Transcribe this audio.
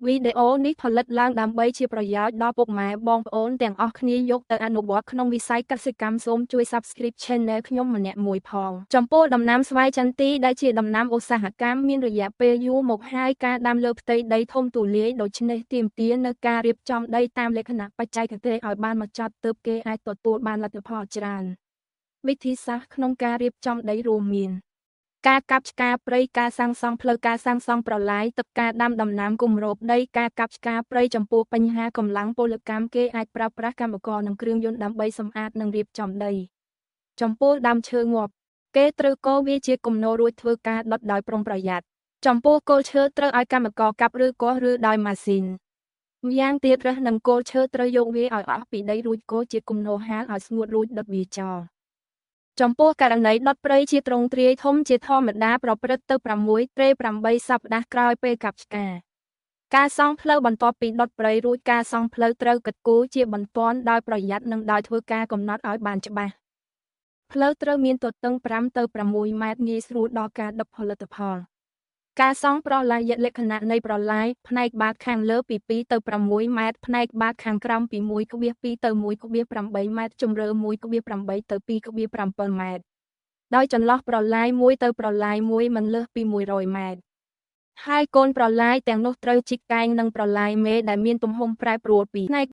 វីដេអូនេះផលិតឡើងដើម្បីជាប្រយោជន៍ដល់ពុកម៉ែបងប្អូនទាំងអស់គ្នាយកទៅអនុវត្តក្នុងវិស័យកសិកម្មសូមជួយ Subscribe Channel ខ្ញុំម្នាក់មួយផងចំពោះដំណាំស្វាយចន្ទីដែលជាដំណាំឧស្សាហកម្មមានរយៈពេលយូរមកហើយការដាំលើផ្ទៃដីធំទូលាយដូច្នេះទាមទារនូវការរៀបចំដីតាមលក្ខណៈបច្ចេកទេសឲ្យបានហ្មត់ចត់ទើបគេអាចទទួលបានលទ្ធផលច្រើនវិធីសាស្ត្រក្នុងការរៀបចំដីរួមមានការកាប់ឆ្ការព្រៃការសាងសង់ផ្លូវការសាងសង់ប្រឡាយទឹកការដាំដំណាំគម្របដីការកាប់ឆ្ការព្រៃចំពោះបញ្ហាកម្លាំងពលកម្មគេអាចប្រើប្រាស់កម្មករនិងគ្រឿងយន្តដើម្បីសម្អាតនិងរៀបចំដីចំពោះដើមឈើងាប់គេត្រូវកោវាជាគំនររួចធ្វើការដុតដោយប្រុងប្រយ័ត្នចំពោះគល់ឈើត្រូវឲ្យកម្មករកាប់ឬកោសឬដោយម៉ាស៊ីនម្យ៉ាងទៀតរើសនឹងគល់ឈើត្រូវយកវាឲ្យអស់ពីដីរួចកោសជាគំនរហាលឲ្យស្ងួតរួចដុតវាចោលចំពោះករណីដុតព្រៃជាទ្រង់ទ្រាយធំជាធម្មតាប្រព្រឹត្តទៅ6 ត្រេ 8 សប្តាហ៍ក្រោយពេលកាប់ឆ្ការការសង់ផ្លូវបន្ទាប់ពីដុតព្រៃរួចការសង់ផ្លូវត្រូវកិត្តគូរជាបន្ទាន់ដោយប្រយ័ត្ននិងដោយធ្វើការកំណត់ឲ្យបានច្បាស់ផ្លូវត្រូវមានទទឹង5 ទៅ 6 ម៉ែត្រងាយស្រួលដល់ការដឹកផលិតផលការសង់ប្រឡាយលក្ខណៈនៃប្រឡាយផ្នែកបាតខាងលើពី2 ទៅ 6 ម៉ែត្រផ្នែកបាតខាងក្រោមពី1,2 ទៅ 1,8 ម៉ែត្រជម្រៅ1,8 ទៅ 2,7 ម៉ែត្រដោយចន្លោះប្រឡាយមួយទៅប្រឡាយមួយមិនលើសពី100 ម៉ែត្រហើយកូនប្រឡាយទាំងនោះត្រូវជីកកែងនិងប្រឡាយមេដែលមានទំហំប្រែប្រួលពីផ្នែក